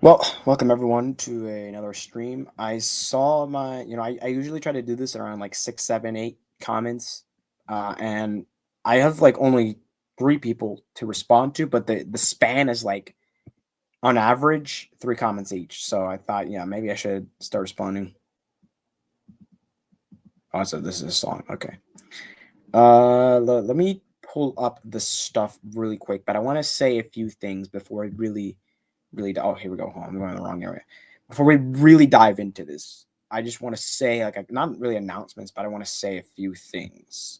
Well, welcome everyone to another stream. I saw I usually try to do this around like six, seven, eight comments, and I have like only three people to respond to, but the span is like on average three comments each. So I thought, yeah, maybe I should start responding. Oh, so this is a song. Okay. Let me pull up the stuff really quick, but I want to say a few things before I really. Oh, here we go. I'm going in the wrong area. Before we really dive into this, I just want to say, like, not really announcements, but I want to say a few things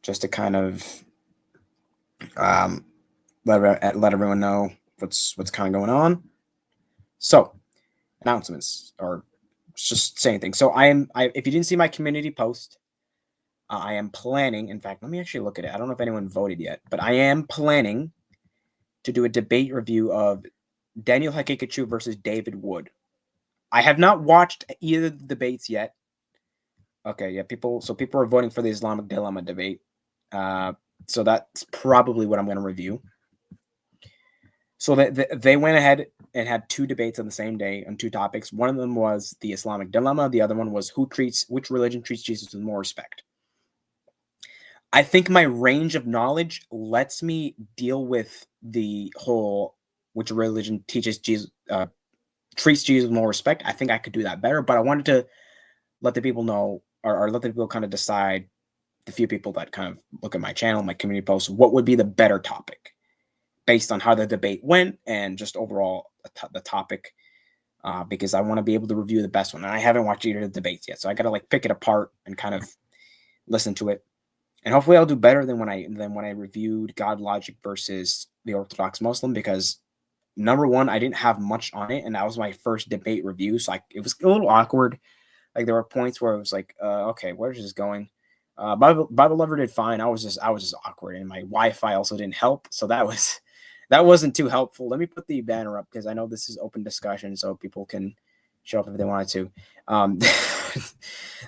just to kind of um, let everyone know what's kind of going on. So, announcements or just saying things. So, if you didn't see my community post, I am planning. In fact, let me actually look at it. I don't know if anyone voted yet, but I am planning to do a debate review of Daniel Hakikachu versus David Wood. I have not watched either of the debates yet. Okay, yeah, people are voting for the Islamic dilemma debate. So that's probably what I'm going to review. So they went ahead and had two debates on the same day on two topics. One of them was the Islamic dilemma. The other one was which religion treats Jesus with more respect. I think my range of knowledge lets me deal with the whole which religion teaches Jesus treats Jesus with more respect. I think I could do that better, but I wanted to let the people know or let the people kind of decide, the few people that kind of look at my channel, my community posts, what would be the better topic based on how the debate went and just overall the topic, because I want to be able to review the best one. And I haven't watched either of the debates yet, so I got to like pick it apart and kind of listen to it. And hopefully I'll do better than when I reviewed God Logic versus the Orthodox Muslim, because number one, I didn't have much on it, and that was my first debate review, so it was a little awkward. Like there were points where it was like, okay, where's this going? Bible Lover did fine. I was just awkward, and my Wi-Fi also didn't help, so that wasn't too helpful. Let me put the banner up because I know this is open discussion, so people can show up if they wanted to. Um,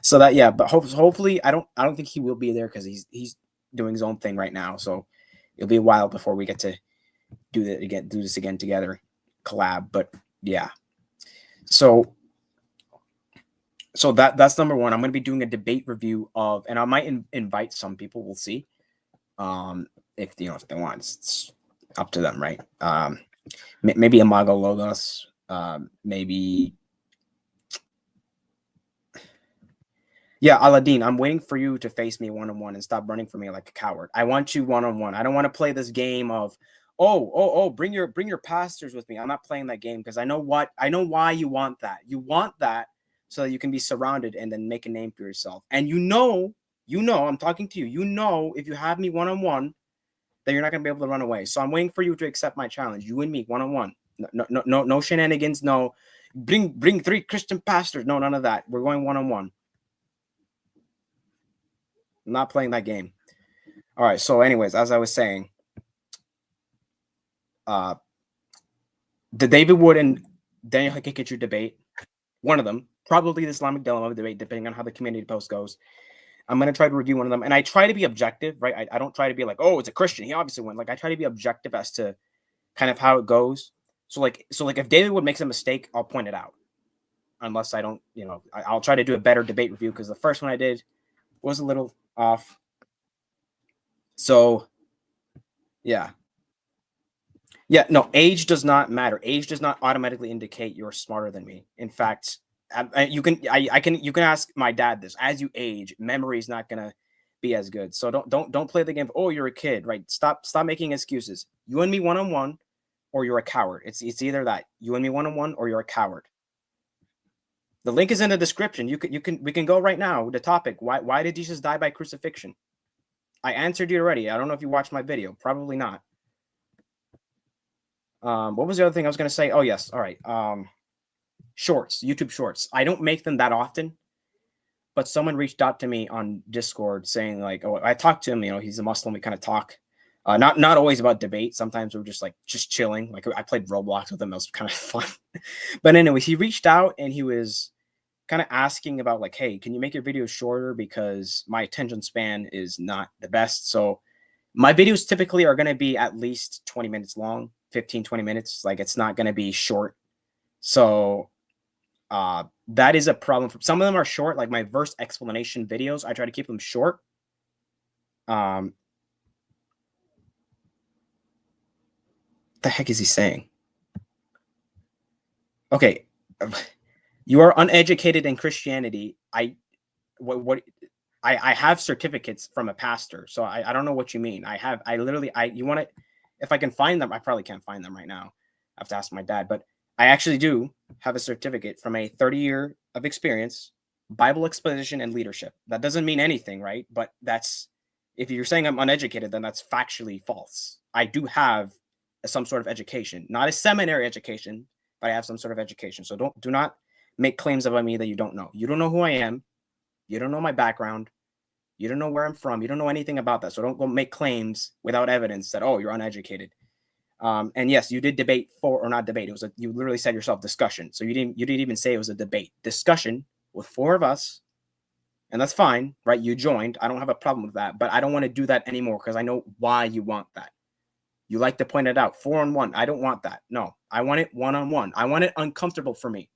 so that yeah, but hopefully I don't think he will be there because he's doing his own thing right now. So it'll be a while before we get to do this again together, collab. But yeah, so that's number one. I'm going to be doing a debate review of, and I might invite some people. We'll see. If if they want, it's up to them, right? Maybe Imago Logos. Maybe yeah, Aladdin. I'm waiting for you to face me one on one and stop running from me like a coward. I want you one on one. I don't want to play this game of bring your pastors with me. I'm not playing that game because I know why you want that. You want that so that you can be surrounded and then make a name for yourself. And I'm talking to you. You know, if you have me one on one, that you're not gonna be able to run away. So I'm waiting for you to accept my challenge. You and me one on one. No shenanigans. No, bring three Christian pastors. No, none of that. We're going one on one. I'm not playing that game. All right. So, anyways, as I was saying, uh, the David Wood and Daniel Hakikichu debate, one of them, probably the Islamic dilemma debate, depending on how the community post goes. I'm gonna try to review one of them, and I try to be objective, right? I don't try to be like, oh, it's a Christian, he obviously won. Like I try to be objective as to kind of how it goes. So like if David Wood makes a mistake, I'll point it out. Unless I don't, I'll try to do a better debate review because the first one I did was a little off. So yeah. Yeah, no, age does not matter. Age does not automatically indicate you're smarter than me. In fact, you can ask my dad this. As you age, memory is not gonna be as good. So don't play the game. Oh, you're a kid, right? Stop making excuses. You and me one on one, or you're a coward. It's either that. You and me one on one, or you're a coward. The link is in the description. We can go right now. The topic: why did Jesus die by crucifixion? I answered you already. I don't know if you watched my video. Probably not. What was the other thing I was going to say? Oh, yes. All right. Shorts, YouTube shorts. I don't make them that often, but someone reached out to me on Discord saying like, oh, I talked to him, he's a Muslim. We kind of talk, not always about debate. Sometimes we're just chilling. Like I played Roblox with him. That was kind of fun. But anyways, he reached out and he was kind of asking about like, hey, can you make your videos shorter? Because my attention span is not the best. So my videos typically are going to be at least 20 minutes long. 15, 20 minutes. Like it's not going to be short. So that is a problem. Some of them are short, like my verse explanation videos. I try to keep them short. The heck is he saying? Okay. You are uneducated in Christianity. I have certificates from a pastor, so I don't know what you mean. You want to, if I can find them, I probably can't find them right now. I have to ask my dad, but I actually do have a certificate from a 30-year of experience, Bible exposition and leadership. That doesn't mean anything, right? But if you're saying I'm uneducated, then that's factually false. I do have some sort of education, not a seminary education, but I have some sort of education. So do not make claims about me that you don't know. You don't know who I am. You don't know my background. You don't know where I'm from. You don't know anything about that. So don't go make claims without evidence that, oh, you're uneducated. And yes, you did debate or not debate. You literally said yourself discussion. So you didn't even say it was a debate. Discussion with 4 of us. And that's fine, right? You joined. I don't have a problem with that, but I don't want to do that anymore because I know why you want that. You like to point it out 4-on-1. I don't want that. No, I want it 1-on-1. I want it uncomfortable for me.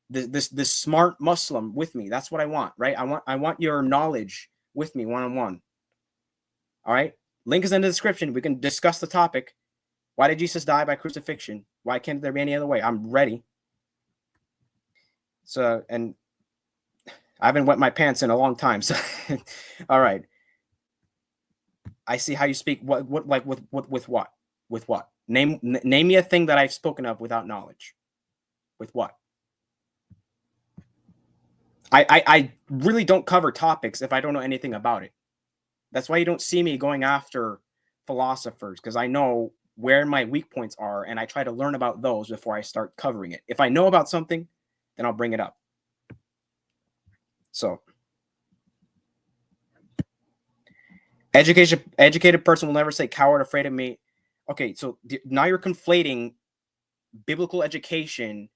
This smart Muslim with me. That's what I want, right? I want your knowledge with me 1-on-1. All right. Link is in the description. We can discuss the topic. Why did Jesus die by crucifixion? Why can't there be any other way? I'm ready. So, and I haven't wet my pants in a long time. So, all right. I see how you speak. What like with what? With what? Name me a thing that I've spoken of without knowledge. With what? I really don't cover topics if I don't know anything about it. That's why you don't see me going after philosophers, because I know where my weak points are and I try to learn about those before I start covering it. If I know about something, then I'll bring it up. So educated person will never say coward, afraid of me. Okay, so now you're conflating biblical education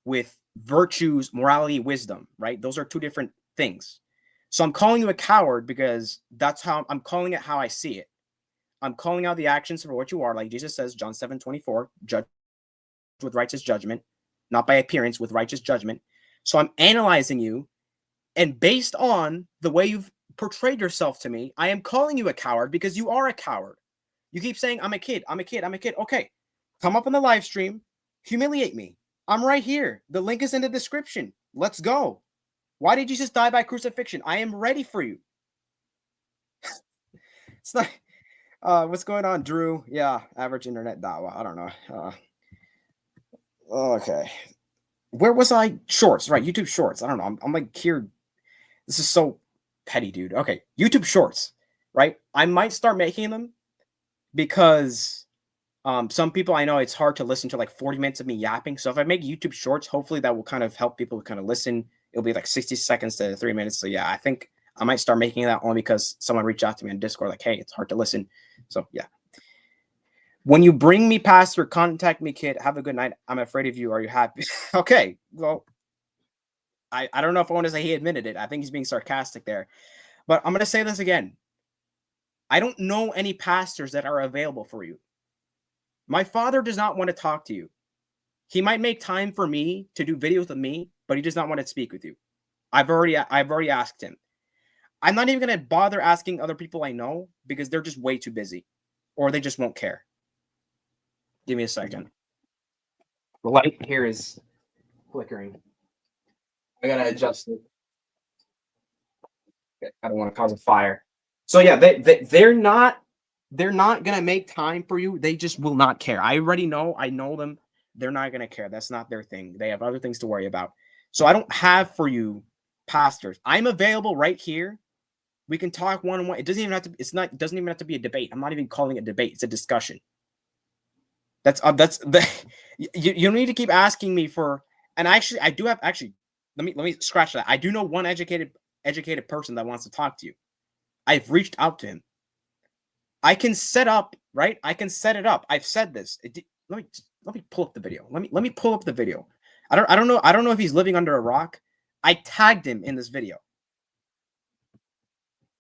with virtues, morality, wisdom, right? Those are 2 different things. So I'm calling you a coward because that's how I'm calling it, how I see it. I'm calling out the actions for what you are, like Jesus says, John 7:24, judge with righteous judgment, not by appearance, with righteous judgment. So I'm analyzing you, and based on the way you've portrayed yourself to me, I am calling you a coward because you are a coward. You keep saying, I'm a kid, I'm a kid, I'm a kid. Okay, come up on the live stream, humiliate me. I'm right here. The link is in the description. Let's go. Why did Jesus die by crucifixion? I am ready for you. It's not. What's going on, Drew? Yeah, average internet dawa. I don't know. Okay. Where was I? Shorts, right? YouTube Shorts. I don't know. I'm like here. This is so petty, dude. Okay, YouTube Shorts, right? I might start making them because some people I know it's hard to listen to like 40 minutes of me yapping. So if I make YouTube Shorts, hopefully that will kind of help people kind of listen. It'll be like 60 seconds to 3 minutes. So yeah, I think I might start making that only because someone reached out to me on Discord like, hey, it's hard to listen. So yeah. When you bring me past or contact me, kid, have a good night. I'm afraid of you. Are you happy? Okay. Well, I don't know if I want to say he admitted it. I think he's being sarcastic there. But I'm going to say this again. I don't know any pastors that are available for you. My father does not want to talk to you. He might make time for me to do videos with me, but he does not want to speak with you. I've already asked him. I'm not even going to bother asking other people I know because they're just way too busy or they just won't care. Give me a second. The light here is flickering. I gotta adjust it. I don't want to cause a fire. So yeah, they're not gonna make time for you. They just will not care. I already know. I know them. They're not gonna care. That's not their thing. They have other things to worry about. So I don't have for you pastors. I'm available right here. We can talk one-on-one. It doesn't even have to. It doesn't even have to be a debate. I'm not even calling it a debate. It's a discussion. That's the. You need to keep asking me for. And actually, I do have actually. Let me scratch that. I do know one educated person that wants to talk to you. I've reached out to him. I can set up, right? I can set it up. I've said this. Let me pull up the video. Let me pull up the video. I don't know if he's living under a rock. I tagged him in this video.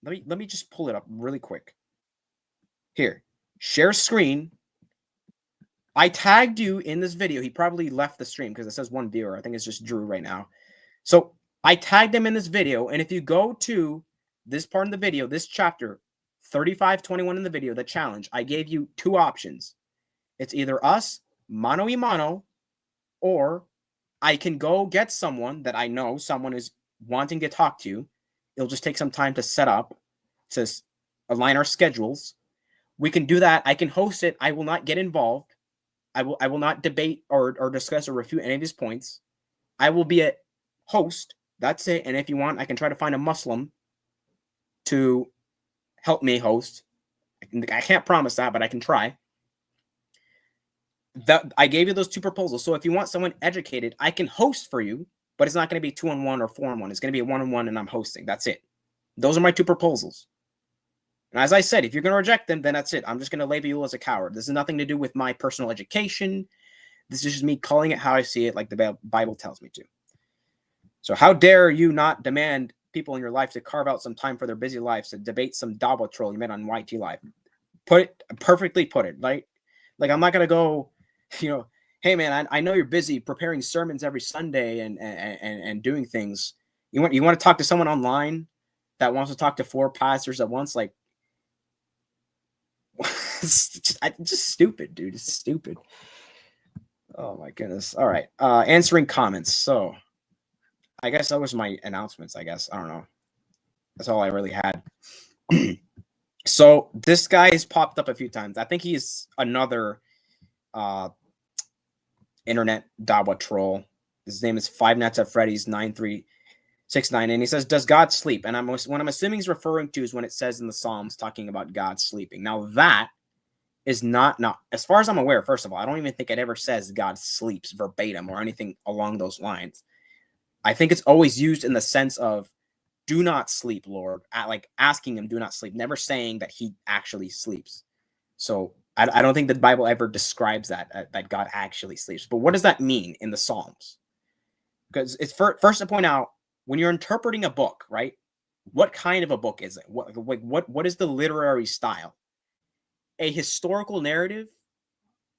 Let me just pull it up really quick. Here, share screen. I tagged you in this video. He probably left the stream because it says one viewer. I think it's just Drew right now. So I tagged him in this video. And if you go to this part of the video, this chapter 3521 in the video, the challenge, I gave you two options. It's either us, mano y mano, or I can go get someone that I know someone is wanting to talk to. It'll just take some time to set up, to align our schedules. We can do that. I can host it. I will not get involved. I will not debate or discuss or refute any of his points. I will be a host. That's it. And if you want, I can try to find a Muslim to help me host. I can't promise that, but I can try. That I gave you those two proposals. So if you want someone educated, I can host for you, but it's not going to be 2-on-1 or 4-on-1. It's going to be a 1-on-1 and I'm hosting. That's it. Those are my two proposals. And as I said, if you're going to reject them, then that's it. I'm just going to label you as a coward. This has nothing to do with my personal education. This is just me calling it how I see it, like the Bible tells me to. So how dare you not demand people in your life to carve out some time for their busy lives to debate some Dabo troll you met on YT Live? Perfectly put it, right? Like I'm not going to go, hey man, I know you're busy preparing sermons every Sunday and doing things. You want to talk to someone online that wants to talk to 4 pastors at once? Like, it's just stupid, dude. It's stupid. Oh my goodness. All right. Answering comments. So I guess that was my announcements, I guess. I don't know. That's all I really had. So this guy has popped up a few times. I think he's another internet Dawa troll. His name is Five Nights at Freddy's 9369, and he says, "Does God sleep?" And what I'm assuming he's referring to is when it says in the Psalms talking about God sleeping. Now that is not as far as I'm aware. First of all, I don't even think it ever says God sleeps verbatim or anything along those lines. I think it's always used in the sense of "Do not sleep, Lord," like asking him, "Do not sleep," never saying that he actually sleeps. So I don't think the Bible ever describes that God actually sleeps. But what does that mean in the Psalms? Because it's first to point out, when you're interpreting a book, right? What kind of a book is it? What is the literary style? A historical narrative,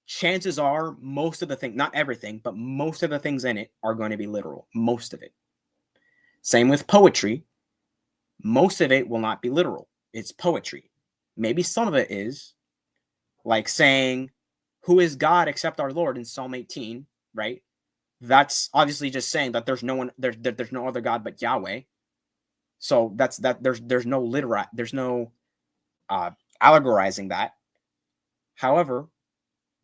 chances are most of the thing, not everything, but most of the things in it are going to be literal. Most of it. Same with poetry. Most of it will not be literal. It's poetry. Maybe some of it is, like saying, "Who is God except our Lord" in Psalm 18, right? That's obviously just saying that there's no one, there's no other God but Yahweh. So there's no allegorizing that. However,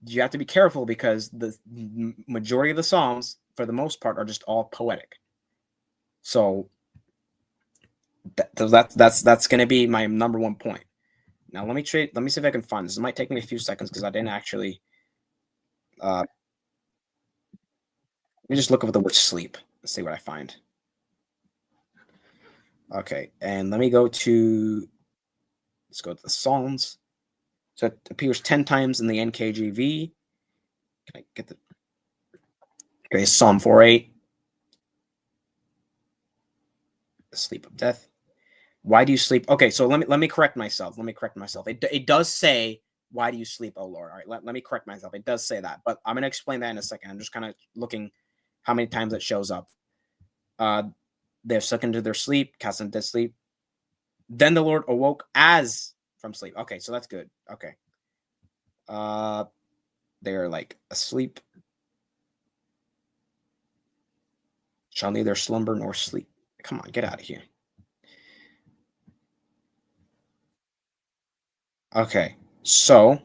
you have to be careful because the majority of the Psalms, for the most part, are just all poetic. So that's going to be my number one point. Now let me see if I can find this. It might take me a few seconds because I didn't actually. Let me just look up the word sleep. Let's see what I find. Okay, and let me go to. Let's go to the Psalms. So it appears 10 times in the NKJV. Can I get the? Okay, Psalm 4:8. The sleep of death. Why do you sleep? Okay, so let me correct myself. It does say, "Why do you sleep, O Lord?" All right, let me correct myself. It does say that, but I'm gonna explain that in a second. I'm just kind of looking how many times it shows up. They're sucked into their sleep, cast into sleep. Then the Lord awoke as from sleep. Okay, so that's good. Okay. They're like asleep. Shall neither slumber nor sleep. Come on, get out of here. Okay, so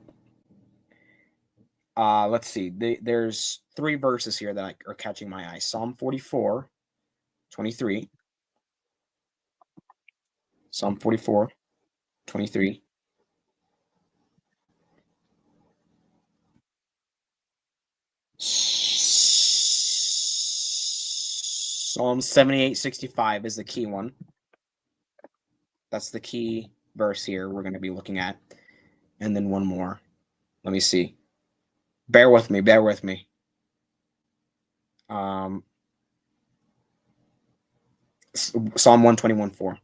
let's see. There's 3 verses here that are catching my eye. Psalm 44, 23. Psalm 44, 23. Psalm 78:65 is the key one. That's the key verse here we're going to be looking at. And then one more. Let me see. Bear with me. Psalm 121:4.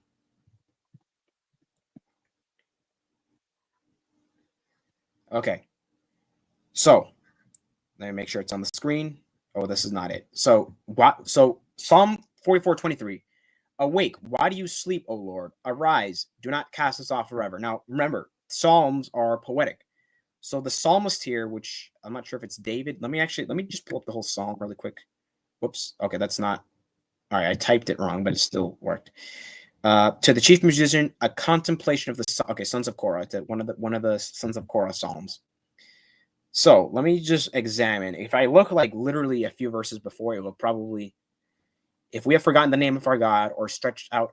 Okay. So Let me make sure it's on the screen. Oh, this is not it. So what? So Psalm 44:23. Awake, why do you sleep, O Lord? Arise, do not cast us off forever. Now, remember, Psalms are poetic. So the psalmist here, which I'm not sure if it's David. Let me just pull up the whole psalm really quick. Whoops. Okay, that's not. All right, I typed it wrong, but it still worked. To the chief musician, a contemplation of the sons of Korah. To one of the sons of Korah psalms. So let me just examine. If I look like literally a few verses before, it will probably, if we have forgotten the name of our God or stretched out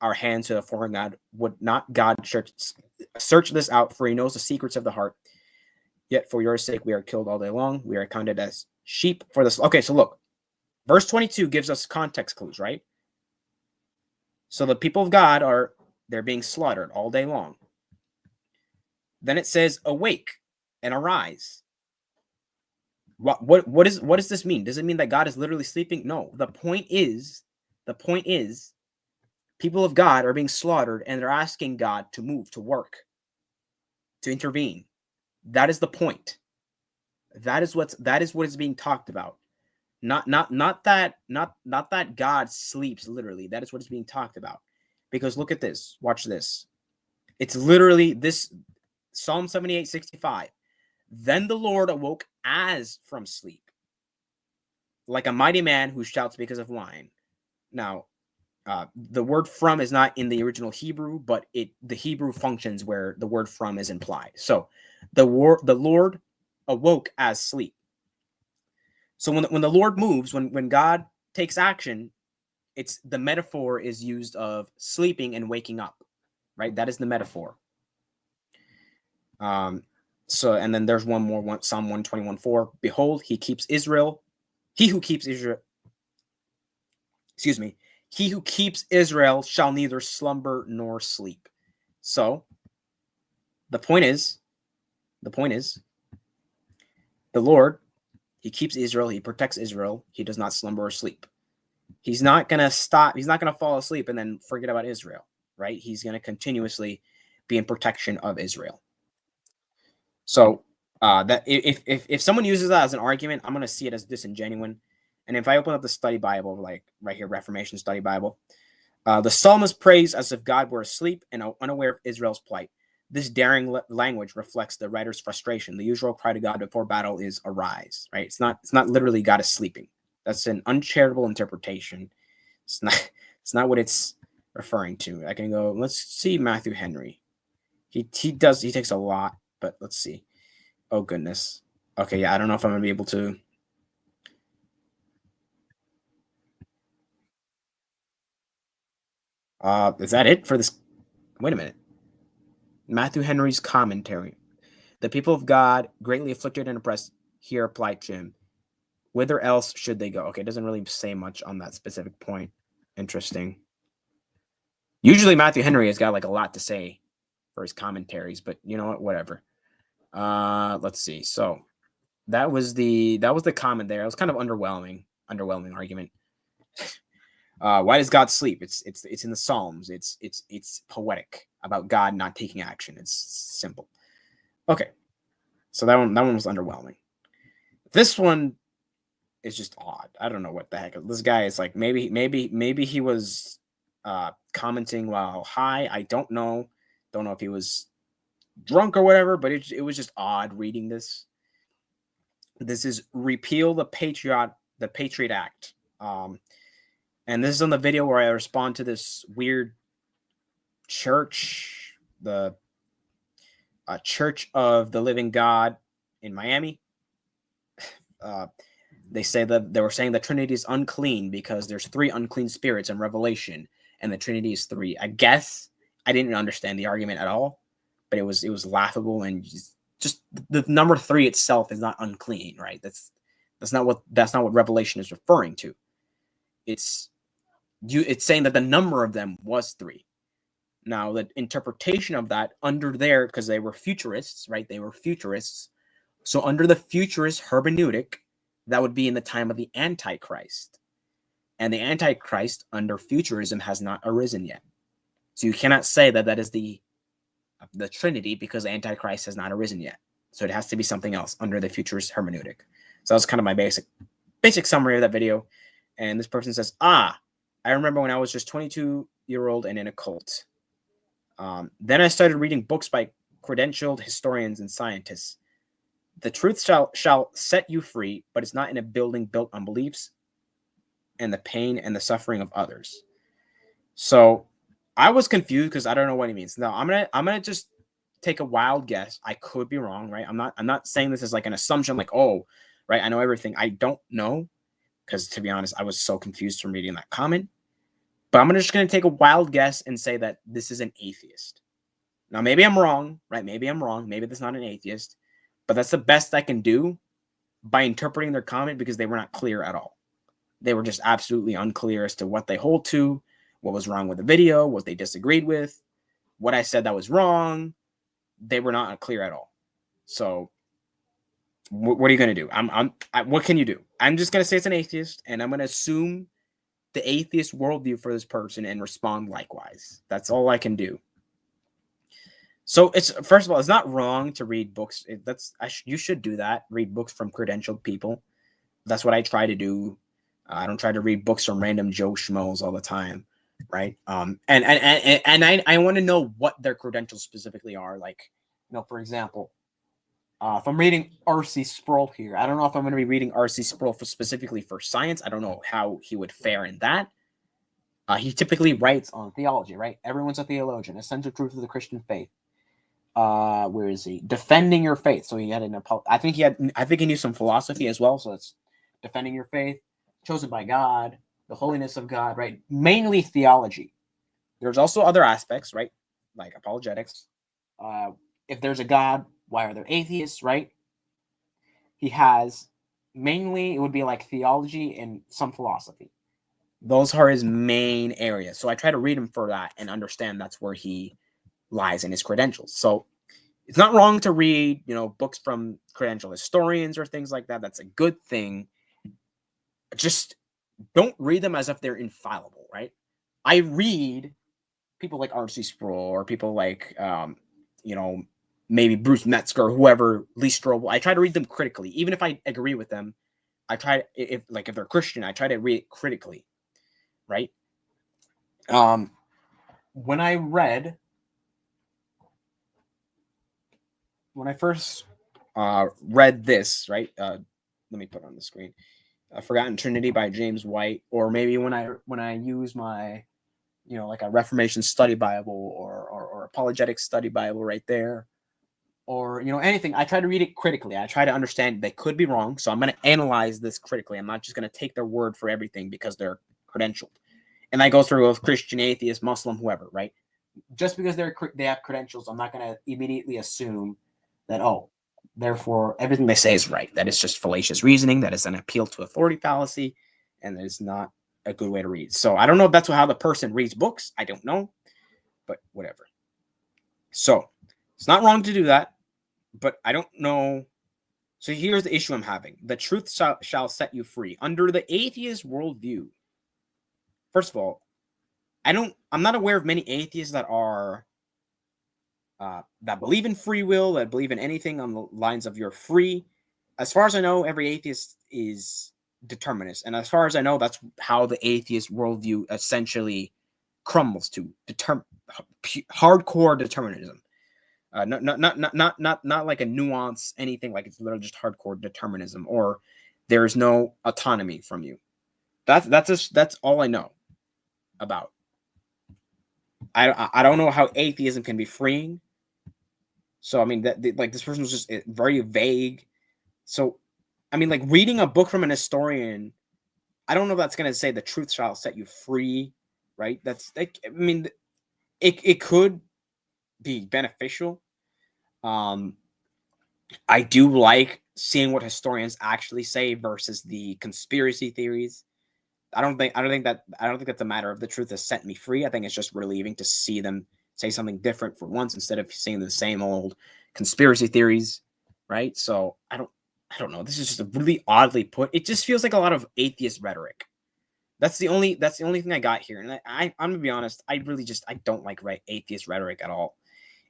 our hand to a foreign God, would not God search this out? For he knows the secrets of the heart. Yet for your sake we are killed all day long. We are counted as sheep for this. Okay, so look, verse 22 gives us context clues, right? So the people of God they're being slaughtered all day long. Then it says, awake and arise. What does this mean? Does it mean that God is literally sleeping? No. The point is, people of God are being slaughtered and they're asking God to move, to work, to intervene. That is the point. That is what is being talked about. Not that God sleeps literally. That is what is being talked about. Because look at this. Watch this. It's literally this Psalm 78:65. Then the Lord awoke as from sleep, like a mighty man who shouts because of wine. Now, the word from is not in the original Hebrew, but the Hebrew functions where the word from is implied. So the Lord awoke as sleep. So when the Lord moves, when God takes action, it's the metaphor is used of sleeping and waking up, right? That is the metaphor. So, and then there's one more, Psalm 121:4. Behold, he who keeps Israel, he who keeps Israel shall neither slumber nor sleep. So, the point is, the Lord, he keeps Israel, he protects Israel, he does not slumber or sleep. He's not going to stop, he's not going to fall asleep and then forget about Israel, right? He's going to continuously be in protection of Israel. So, that if someone uses that as an argument, I'm going to see it as disingenuous. And if I open up the study Bible, like right here, Reformation Study Bible, the psalmist prays as if God were asleep and unaware of Israel's plight. This daring language reflects the writer's frustration. The usual cry to God before battle is arise, right? It's not literally God is sleeping. That's an uncharitable interpretation. It's not what it's referring to. I can go, let's see Matthew Henry. He takes a lot, but let's see. Oh goodness. Okay, yeah, I don't know if I'm gonna be able to. Is that it for this? Wait a minute. Matthew Henry's commentary. The people of God, greatly afflicted and oppressed, here applied to him. Whither else should they go? Okay, it doesn't really say much on that specific point. Interesting. Usually Matthew Henry has got like a lot to say for his commentaries, but you know what? Whatever. Let's see. So that was the comment there. It was kind of underwhelming argument. Why does God sleep? It's in the Psalms. It's poetic about God not taking action. It's simple. Okay, so that one was underwhelming. This one is just odd. I don't know what the heck. This guy is like maybe he was commenting while high. I don't know. Don't know if he was drunk or whatever, but it was just odd reading this. This is repeal the Patriot Act. And this is on the video where I respond to this weird church, the Church of the Living God in Miami. They say that they were saying the Trinity is unclean because there's 3 unclean spirits in Revelation, and the Trinity is 3. I guess I didn't understand the argument at all, but it was laughable, and just the number 3 itself is not unclean, right? That's not what Revelation is referring to. It's saying that the number of them was 3. Now, the interpretation of that under there, because they were futurists, right? They were futurists. So under the futurist hermeneutic, that would be in the time of the Antichrist. And the Antichrist under futurism has not arisen yet. So you cannot say that is the Trinity because the Antichrist has not arisen yet. So it has to be something else under the futurist hermeneutic. So that was kind of my basic summary of that video. And this person says, I remember when I was just 22-year-old and in a cult. Then I started reading books by credentialed historians and scientists. The truth shall set you free, but it's not in a building built on beliefs and the pain and the suffering of others. So I was confused because I don't know what he means. Now I'm gonna just take a wild guess. I could be wrong, right? I'm not saying this as like an assumption, like, oh, right, I know everything. I don't know, because to be honest, I was so confused from reading that comment. But I'm just gonna take a wild guess and say that this is an atheist. Now maybe I'm wrong, right? Maybe I'm wrong. Maybe this is not an atheist, but that's the best I can do by interpreting their comment, because they were not clear at all. They were just absolutely unclear as to what they hold to, what was wrong with the video, what they disagreed with, what I said that was wrong. They were not clear at all. So what are you going to do? What can you do? I'm just going to say it's an atheist, and I'm going to assume the atheist worldview for this person and respond likewise. That's all I can do. So it's, first of all, it's not wrong to read books. You should do that. Read books from credentialed people. That's what I try to do. I don't try to read books from random Joe Schmoes all the time, right? And I want to know what their credentials specifically are. Like, for example, if I'm reading R.C. Sproul here, I don't know if I'm going to be reading R.C. Sproul specifically for science. I don't know how he would fare in that. He typically writes on theology, right? Everyone's a theologian. Essential truth of the Christian faith. Where is he? Defending your faith. So he had I think he knew some philosophy as well. So it's defending your faith, chosen by God, the holiness of God, right? Mainly theology. There's also other aspects, right? Like apologetics. If there's a God, why are there atheists, right? He has mainly, it would be like theology and some philosophy. Those are his main areas. So I try to read him for that and understand that's where he lies in his credentials. So it's not wrong to read, books from credentialed historians or things like that. That's a good thing. Just don't read them as if they're infallible, right? I read people like R.C. Sproul or people like, maybe Bruce Metzger or whoever, Lee Strobel. I try to read them critically. Even if I agree with them, I try, if they're Christian, I try to read it critically, right? When I first read this, right? Let me put it on the screen. Forgotten Trinity by James White, or maybe when I use my, like a Reformation study Bible or apologetic study Bible right there, or anything, I try to read it critically. I try to understand. They could be wrong, so I'm going to analyze this critically. I'm not just going to take their word for everything because they're credentialed. And I go through with Christian, atheist, Muslim, whoever, right? Just because they have credentials, I'm not going to immediately assume that, therefore everything they say is right. That is just fallacious reasoning. That is an appeal to authority fallacy, and that is not a good way to read. So I don't know if that's how the person reads books. I don't know, but whatever. So it's not wrong to do that, but I don't know. So here's the issue I'm having. The truth shall set you free. Under the atheist worldview, first of all, I'm not aware of many atheists that are that believe in free will, that believe in anything on the lines of you're free. As far as I know, every atheist is determinist. And as far as I know, that's how the atheist worldview essentially crumbles to hardcore determinism. Not like a nuance, anything, like it's literally just hardcore determinism, or there's no autonomy from you. That's all I know about. I don't know how atheism can be freeing. So I mean like this person was just very vague. So I mean, like reading a book from an historian, I don't know if that's gonna say the truth shall set you free, right? That's like, I mean, it could be beneficial. I do like seeing what historians actually say versus the conspiracy theories. I don't think that's a matter of the truth has set me free. I think it's just relieving to see them say something different for once instead of seeing the same old conspiracy theories, right? So I don't know. This is just really oddly put. It just feels like a lot of atheist rhetoric. That's the only thing I got here. And I'm gonna be honest, I don't like atheist rhetoric at all.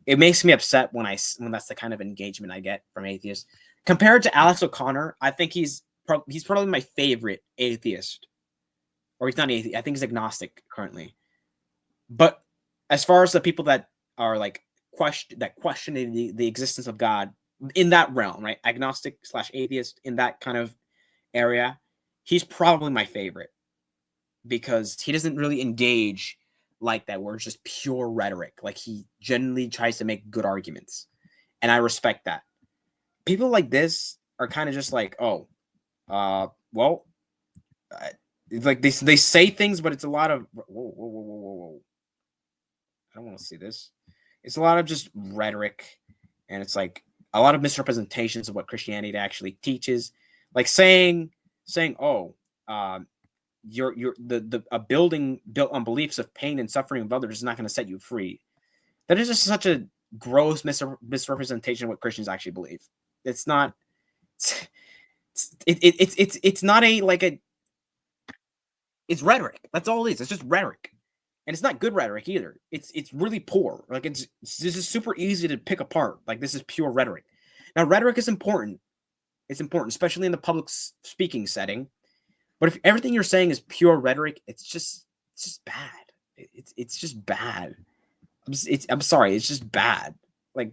It makes me upset when that's the kind of engagement I get from atheists, compared to Alex O'Connor, I think he's probably my favorite atheist, or he's not atheist. I think he's agnostic currently. But as far as the people that are like questioning the existence of God in that realm, right? Agnostic / atheist in that kind of area, he's probably my favorite because he doesn't really engage like that, where it's just pure rhetoric. Like he genuinely tries to make good arguments, and I respect that. People like this are kind of just like, oh, well, like they say things, but it's a lot of whoa. I don't want to see this. It's a lot of just rhetoric, and it's like a lot of misrepresentations of what Christianity actually teaches, like saying, oh, a building built on beliefs of pain and suffering of others is not going to set you free. That is just such a gross misrepresentation of what Christians actually believe. It's not. It's not a like a. It's rhetoric. That's all it is. It's just rhetoric. And it's not good rhetoric either. It's really poor. Like this is super easy to pick apart. Like this is pure rhetoric. Now rhetoric is important. It's important, especially in the public speaking setting. But if everything you're saying is pure rhetoric, it's just bad. It's just bad. I'm sorry. It's just bad. Like.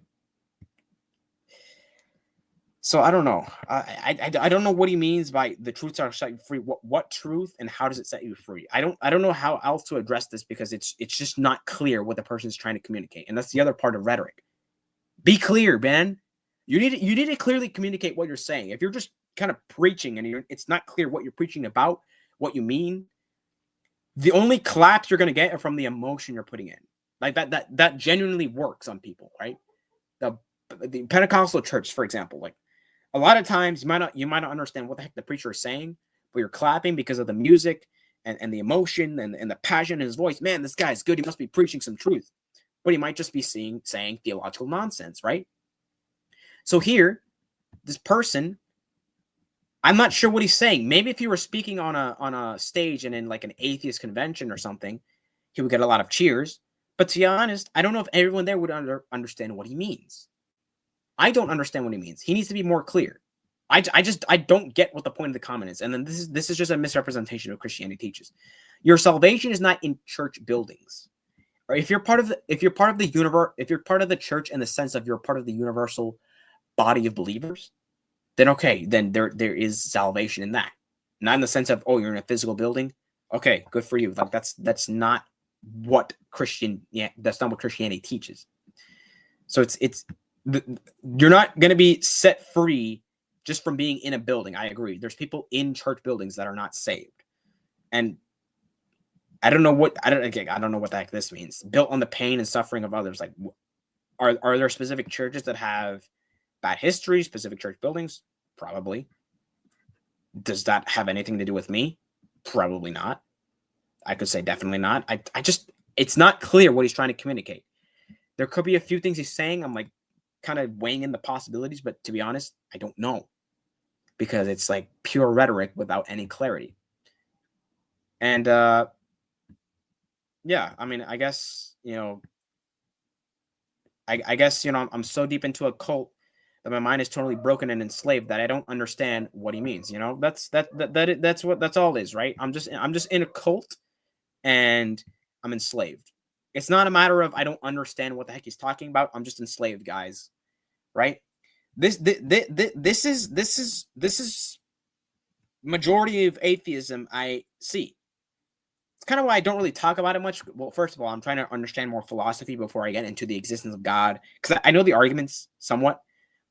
So I don't know. I don't know what he means by the truths are set you free. What truth and how does it set you free? I don't know how else to address this because it's just not clear what the person is trying to communicate, and that's the other part of rhetoric. Be clear, man. You need to clearly communicate what you're saying. If you're just kind of preaching and it's not clear what you're preaching about, what you mean, the only claps you're gonna get are from the emotion you're putting in. Like that genuinely works on people, right? The Pentecostal church, for example, like. A lot of times you might not understand what the heck the preacher is saying, but you're clapping because of the music and the emotion and the passion in his voice. Man, this guy's good. He must be preaching some truth. But he might just be saying theological nonsense, right? So here, this person, I'm not sure what he's saying. Maybe if he were speaking on a stage and in like an atheist convention or something, he would get a lot of cheers. But to be honest, I don't know if everyone there would understand what he means. I don't understand what he means. He needs to be more clear. I don't get what the point of the comment is. And then this is just a misrepresentation of what Christianity teaches. Your salvation is not in church buildings. Or if you're part of the universe, if you're part of the church in the sense of you're part of the universal body of believers, then okay, then there is salvation in that. Not in the sense of, oh, you're in a physical building. Okay, good for you. Like that's not what that's not what Christianity teaches. So it's you're not going to be set free just from being in a building. I agree. There's people in church buildings that are not saved, and I don't know what I don't know what the heck this means. Built on the pain and suffering of others. Like, are there specific churches that have bad history? Specific church buildings? Probably. Does that have anything to do with me? Probably not. I could say definitely not. I just it's not clear what he's trying to communicate. There could be a few things he's saying. I'm like kind of weighing in the possibilities, but to be honest, I don't know because it's like pure rhetoric without any clarity. And yeah, I mean, I guess, I guess, I'm so deep into a cult that my mind is totally broken and enslaved that I don't understand what he means. That's all it is, right? I'm just in a cult and I'm enslaved. It's not a matter of I don't understand what the heck he's talking about. I'm just enslaved, guys. Right? This is majority of atheism I see. It's kind of why I don't really talk about it much. Well, first of all, I'm trying to understand more philosophy before I get into the existence of God, because I know the arguments somewhat,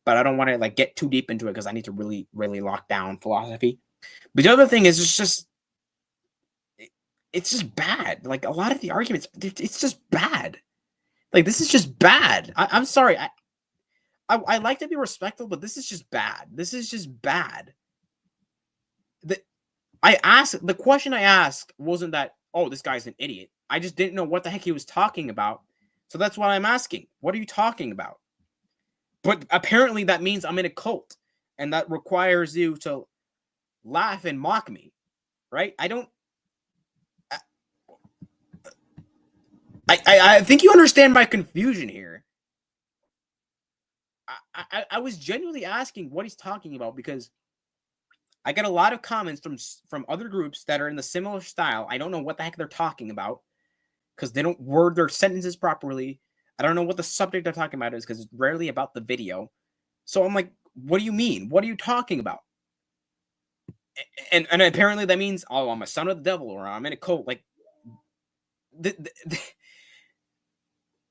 but I don't want to like get too deep into it because I need to really, really lock down philosophy. But the other thing is it's just bad. Like a lot of the arguments, it's just bad. Like this is just bad. I'm sorry. I like to be respectful, but this is just bad. This is just bad. The question I asked wasn't that, oh, this guy's an idiot. I just didn't know what the heck he was talking about. So that's what I'm asking. What are you talking about? But apparently that means I'm in a cult, and that requires you to laugh and mock me, right? I think you understand my confusion here. I was genuinely asking what he's talking about because I get a lot of comments from other groups that are in the similar style. I don't know what the heck they're talking about because they don't word their sentences properly. I don't know what the subject they're talking about is because it's rarely about the video. So I'm like, what do you mean? What are you talking about? And apparently that means, oh, I'm a son of the devil or I'm in a cult. Like,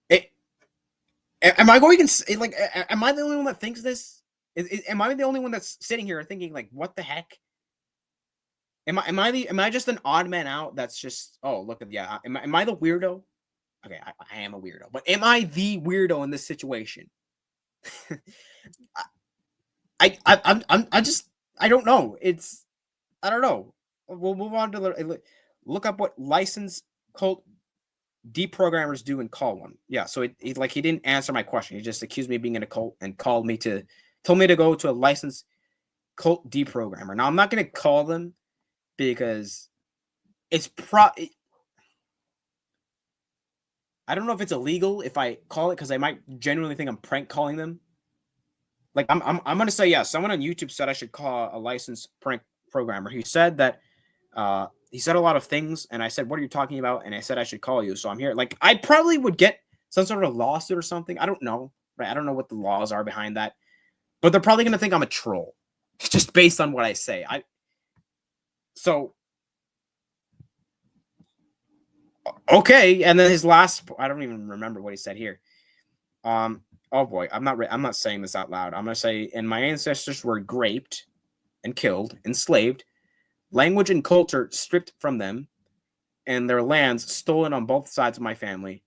it, am I going like? Am I the only one that thinks this? Am I the only one that's sitting here thinking like, what the heck? Am I just an odd man out? That's just, oh, look at, yeah. Am I the weirdo? Okay, I am a weirdo, but am I the weirdo in this situation? I just, I don't know. I don't know. We'll move on to look up what licensed cult deprogrammers do and call one. Yeah, so like he didn't answer my question. He just accused me of being in a cult and told me to go to a licensed cult deprogrammer. Now I'm not gonna call them because it's I don't know if it's illegal if I call it because I might genuinely think I'm prank calling them. Like I'm gonna say yes. Someone on YouTube said I should call a licensed prank programmer. He said that he said a lot of things, and I said, "What are you talking about?" And I said I should call you. So I'm here. Like I probably would get some sort of lawsuit or something. I don't know. Right? I don't know what the laws are behind that, but they're probably gonna think I'm a troll just based on what I say. So okay. And then his last, I don't even remember what he said here. Oh boy, I'm not saying this out loud. I'm gonna say, and my ancestors were raped and killed, enslaved, language and culture stripped from them, and their lands stolen on both sides of my family.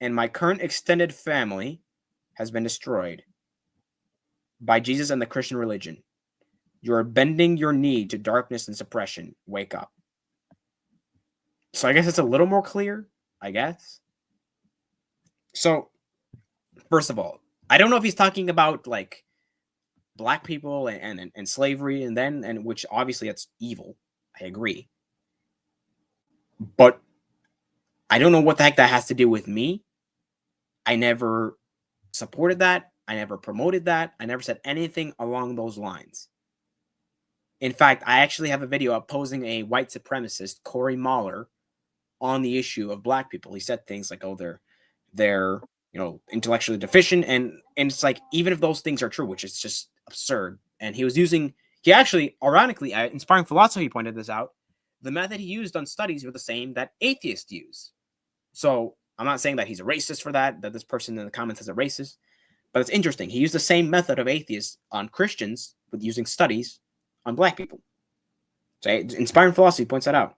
And my current extended family has been destroyed by Jesus and the Christian religion. You are bending your knee to darkness and suppression. Wake up. So I guess it's a little more clear, I guess. So, first of all, I don't know if he's talking about like black people and slavery and which obviously that's evil. I agree. But I don't know what the heck that has to do with me. I never supported that. I never promoted that. I never said anything along those lines. In fact, I actually have a video opposing a white supremacist, Corey Mahler, on the issue of black people. He said things like, "Oh, they're intellectually deficient," and it's like, even if those things are true, which is just absurd. And he actually, ironically, Inspiring Philosophy pointed this out. The method he used on studies were the same that atheists use. So I'm not saying that he's a racist for that this person in the comments is a racist, but it's interesting. He used the same method of atheists on Christians with using studies on black people. So Inspiring Philosophy points that out.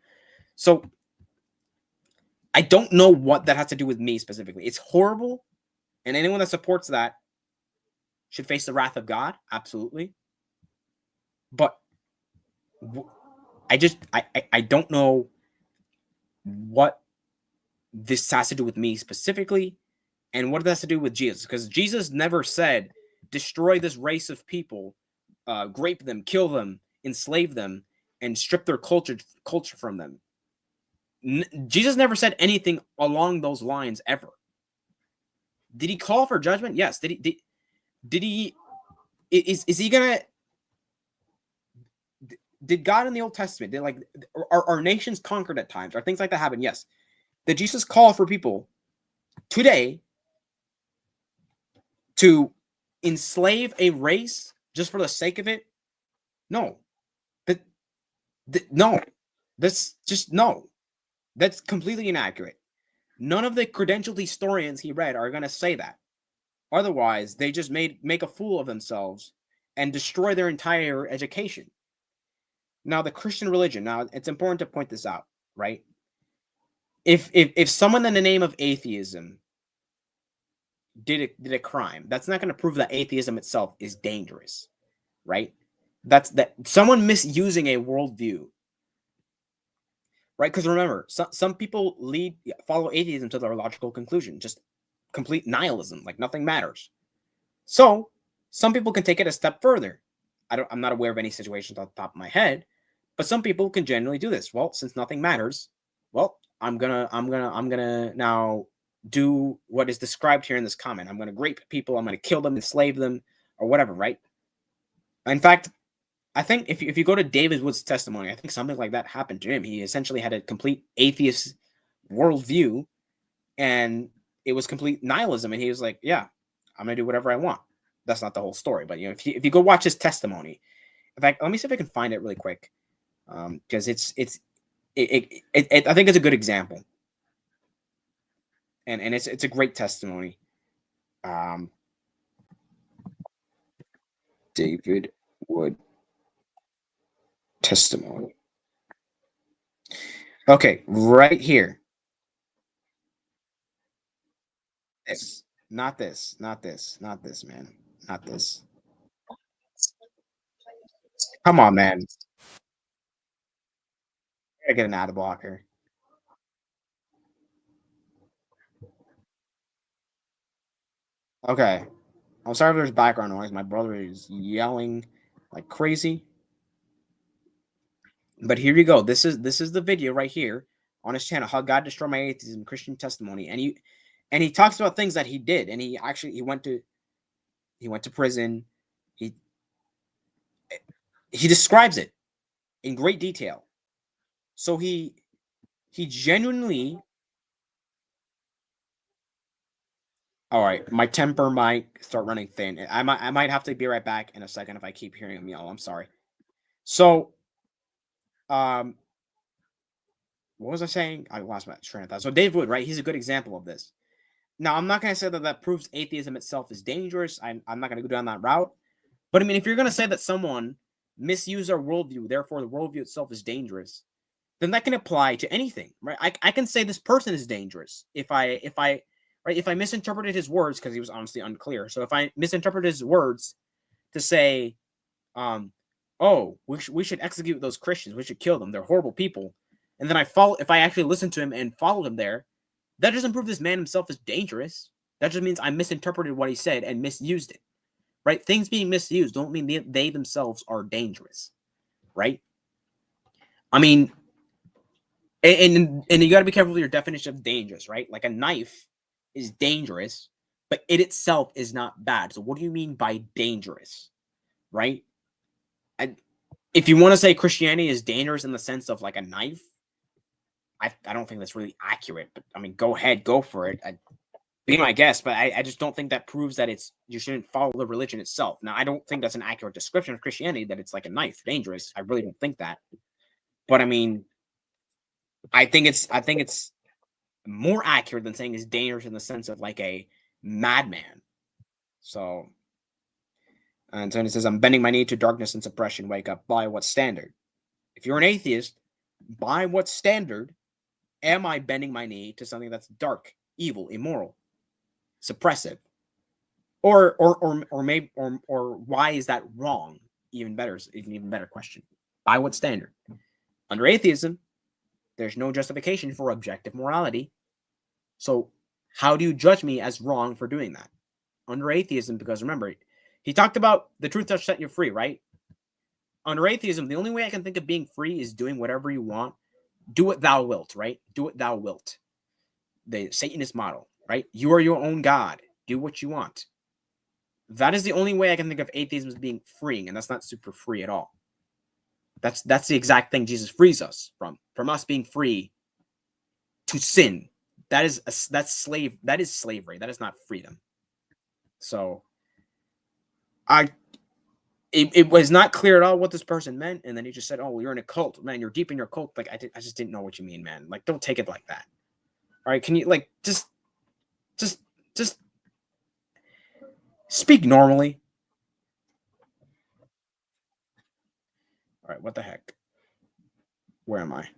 So I don't know what that has to do with me specifically. It's horrible, and anyone that supports that should face the wrath of God, absolutely. But I don't know what this has to do with me specifically, and what it has to do with Jesus, because Jesus never said, destroy this race of people, rape them, kill them, enslave them, and strip their culture from them. Jesus never said anything along those lines ever. Did he call for judgment? Yes. Did he is he gonna, did God in the Old Testament, did like are nations conquered at times? Are things like that happen? Yes. Did Jesus call for people today to enslave a race just for the sake of it? No. No. That's just no. That's completely inaccurate. None of the credentialed historians he read are going to say that. Otherwise, they just make a fool of themselves and destroy their entire education. Now, the Christian religion, now it's important to point this out, right? If someone in the name of atheism did a crime, that's not going to prove that atheism itself is dangerous, right? That's that someone misusing a worldview, right? Because remember, some people follow atheism to their logical conclusion, just complete nihilism, like nothing matters. So some people can take it a step further. I'm not aware of any situations off the top of my head, but some people can generally do this. Well, since nothing matters, well, I'm gonna now do what is described here in this comment. I'm going to rape people. I'm going to kill them, enslave them, or whatever, right? In fact, I think if you go to David Wood's testimony, I think something like that happened to him. He essentially had a complete atheist worldview, and it was complete nihilism. And he was like, "Yeah, I'm gonna do whatever I want." That's not the whole story, but if you go watch his testimony, in fact, let me see if I can find it really quick, because I think it's a good example, and it's a great testimony. Um, David Wood testimony. Okay, right here. This, not this, not this, not this, man, not this. Come on, man. I gotta get an ad blocker. Okay, I'm sorry if there's background noise. My brother is yelling like crazy. But here you go. This is the video right here on his channel. How God destroyed my atheism, Christian testimony, and he talks about things that he did, and he went to prison. He he describes it in great detail. So he genuinely. All right, my temper might start running thin. I might have to be right back in a second if I keep hearing him yell. I'm sorry. So um, what was I saying? I lost my train of thought. So Dave Wood, right? He's a good example of this. Now I'm not gonna say that that proves atheism itself is dangerous. I'm not gonna go down that route. But I mean, if you're gonna say that someone misused our worldview, therefore the worldview itself is dangerous, then that can apply to anything, right? I can say this person is dangerous if I misinterpreted his words because he was honestly unclear. So if I misinterpreted his words to say, um, oh, we should execute those Christians, we should kill them, they're horrible people, and then if I actually listened to him and followed him there, that doesn't prove this man himself is dangerous. That just means I misinterpreted what he said and misused it, right? Things being misused don't mean they themselves are dangerous, right? I mean, and you got to be careful with your definition of dangerous, right? Like a knife is dangerous, but it itself is not bad. So what do you mean by dangerous, right? I, if you want to say Christianity is dangerous in the sense of like a knife, I don't think that's really accurate. But I mean, go ahead, go for it. Be my guest, but I just don't think that proves that you shouldn't follow the religion itself. Now, I don't think that's an accurate description of Christianity, that it's like a knife, dangerous. I really don't think that. But I mean, I think it's more accurate than saying it's dangerous in the sense of like a madman. So Tony says, I'm bending my knee to darkness and suppression. Wake up. By what standard? If you're an atheist, by what standard am I bending my knee to something that's dark, evil, immoral, suppressive? Or maybe or why is that wrong? Even better, even better question. By what standard? Under atheism, there's no justification for objective morality. So how do you judge me as wrong for doing that? Under atheism, because remember, he talked about the truth shall set you free, right? Under atheism, the only way I can think of being free is doing whatever you want. Do what thou wilt, right? Do what thou wilt. The Satanist model, right? You are your own God. Do what you want. That is the only way I can think of atheism as being freeing, and that's not super free at all. That's the exact thing Jesus frees us from us being free to sin. That's slavery. That is not freedom. So it was not clear at all what this person meant, and then he just said, "Oh, you're in a cult, man. You're deep in your cult." Like I just didn't know what you mean, man. Like, don't take it like that. All right, can you like just speak normally? All right, what the heck? Where am I?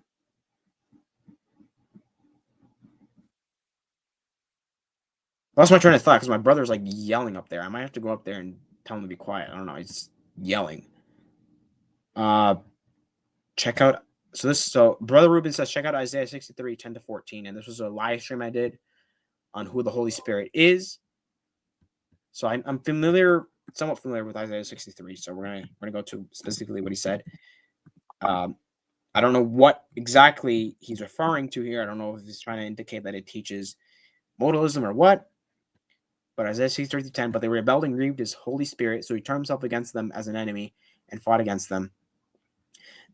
I lost my train of thought because my brother's like yelling up there. I might have to go up there and tell him to be quiet. I don't know. He's yelling. Uh, check out. So Brother Ruben says check out Isaiah 63, 10 to 14, and this was a live stream I did on who the Holy Spirit is. So I'm somewhat familiar with Isaiah 63. So we're gonna go to specifically what he said. I don't know what exactly he's referring to here. I don't know if he's trying to indicate that it teaches modalism or what? But Isaiah 63:10, but they rebelled and grieved his Holy Spirit, so he turned himself against them as an enemy and fought against them.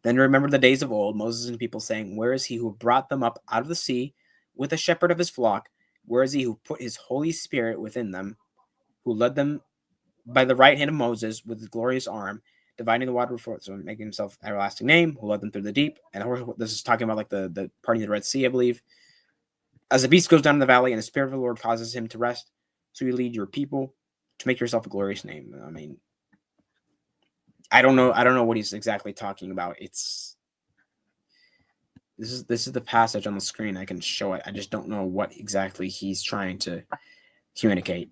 Then remember the days of old, Moses and people saying, where is he who brought them up out of the sea with the shepherd of his flock? Where is he who put his Holy Spirit within them, who led them by the right hand of Moses with his glorious arm, dividing the water before, so making himself an everlasting name, who led them through the deep? And of course, this is talking about like the parting of the Red Sea, I believe. As the beast goes down in the valley and the Spirit of the Lord causes him to rest, so you lead your people to make yourself a glorious name. I mean, I don't know what he's exactly talking about. This is the passage on the screen. I can show it. I just don't know what exactly he's trying to communicate.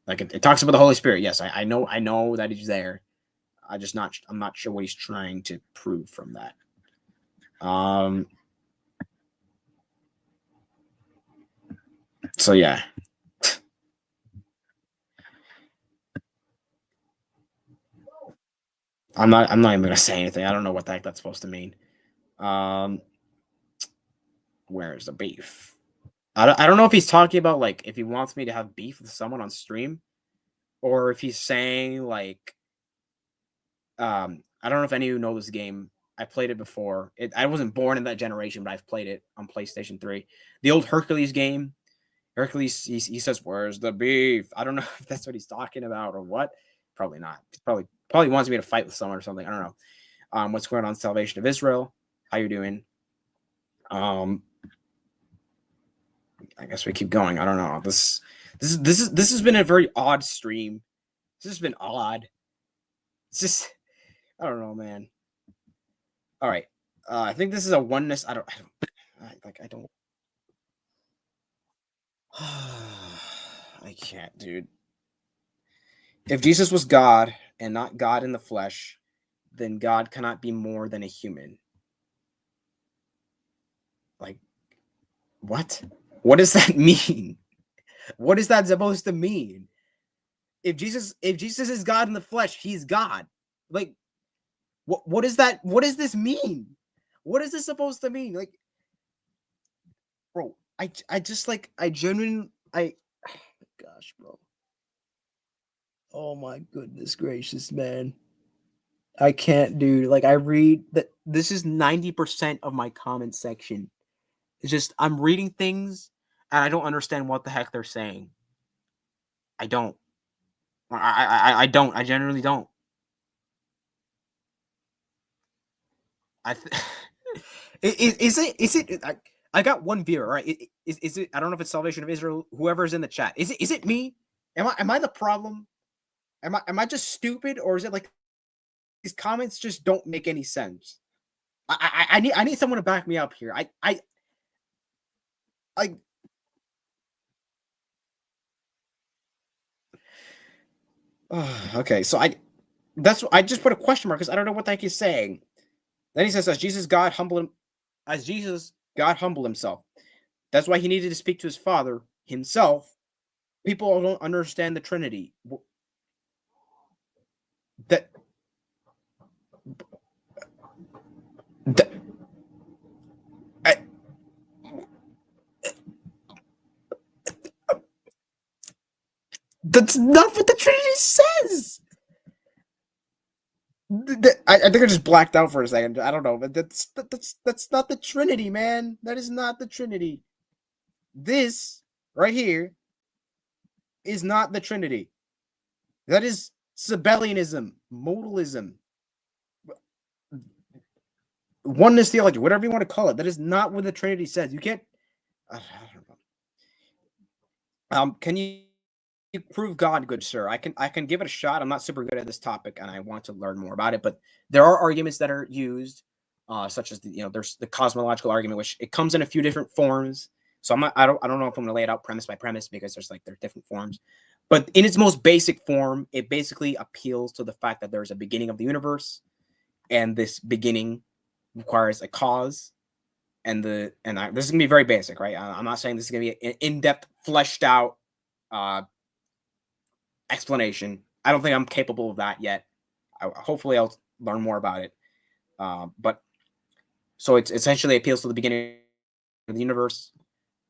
Like it talks about the Holy Spirit. Yes, I know that he's there. I'm not sure what he's trying to prove from that. So yeah. I'm not even gonna say anything. I don't know what the heck that's supposed to mean. Where's the beef? I don't know if he's talking about like if he wants me to have beef with someone on stream, or if he's saying like I don't know if any of you know this game. I played it before. I wasn't born in that generation, but I've played it on PlayStation 3. The old Hercules game. Hercules, he says, "Where's the beef?" I don't know if that's what he's talking about or what. Probably not. He probably wants me to fight with someone or something. I don't know. What's going on? Salvation of Israel. How you doing? I guess we keep going. I don't know. This has been a very odd stream. This has been odd. It's just I don't know, man. All right. I think this is a oneness. I don't. I can't, dude. If Jesus was God and not God in the flesh, then God cannot be more than a human. Like, what? What does that mean? What is that supposed to mean? If Jesus is God in the flesh, he's God. Like, what is that? What does this mean? What is this supposed to mean? Like, bro, I just like I genuinely gosh, bro. Oh my goodness gracious, man. I can't, dude. Like I read that this is 90% of my comment section. It's just I'm reading things and I don't understand what the heck they're saying. I don't. I don't. I generally don't. Is it? I got one viewer, right? Is it? I don't know if it's Salvation of Israel. Whoever is in the chat, is it me? Am I the problem? Am I just stupid, or is it like these comments just don't make any sense? I need someone to back me up here. Okay, so I just put a question mark because I don't know what the heck he's saying. Then he says, as Jesus God humbled himself. That's why he needed to speak to his Father himself. People don't understand the Trinity. That that's not what the Trinity says. I think I just blacked out for a second. I don't know, but that's not the Trinity, man. That is not the Trinity. This right here is not the Trinity. That is Sabellianism, modalism, oneness theology, whatever you want to call it. That is not what the Trinity says. You can't. I don't know. Can you prove God, good sir? I can give it a shot. I'm not super good at this topic, and I want to learn more about it. But there are arguments that are used, such as there's the cosmological argument, which it comes in a few different forms. So I don't know if I'm going to lay it out premise by premise because there are different forms. But in its most basic form, it basically appeals to the fact that there's a beginning of the universe, and this beginning requires a cause. This is gonna be very basic, right? I'm not saying this is gonna be an in-depth, fleshed out explanation. I don't think I'm capable of that yet. Hopefully, I'll learn more about it. But so it's essentially appeals to the beginning of the universe.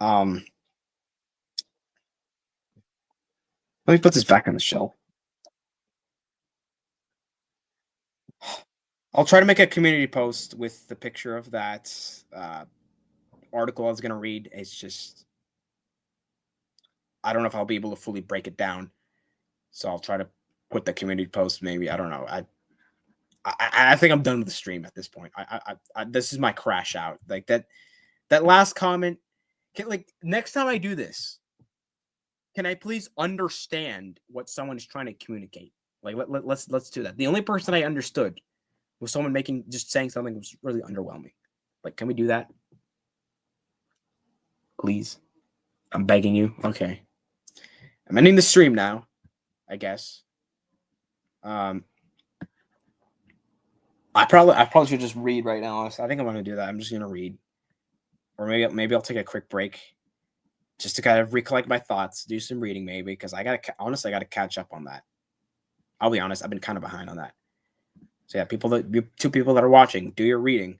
Um, let me put this back on the shelf. I'll try to make a community post with the picture of that article I was gonna read. It's just I don't know if I'll be able to fully break it down, so I'll try to put the community post. Maybe I don't know. I think I'm done with the stream at this point. This is my crash out. Like that last comment. Like next time I do this, can I please understand what someone is trying to communicate? Like let's do that. The only person I understood was someone just saying something was really underwhelming. Like, can we do that? Please. I'm begging you. Okay. I'm ending the stream now, I guess. I probably should just read right now. I think I'm gonna do that. I'm just gonna read. Or maybe I'll take a quick break just to kind of recollect my thoughts, do some reading maybe, because I gotta catch up on that. I'll be honest, I've been kind of behind on that. So yeah, two people that are watching, do your reading.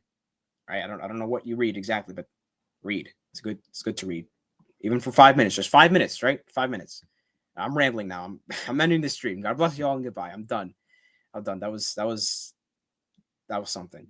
Right? I don't know what you read exactly, but read. It's good to read. Even for 5 minutes, just 5 minutes, right? 5 minutes. I'm rambling now. I'm ending the stream. God bless you all and goodbye. I'm done. That was something.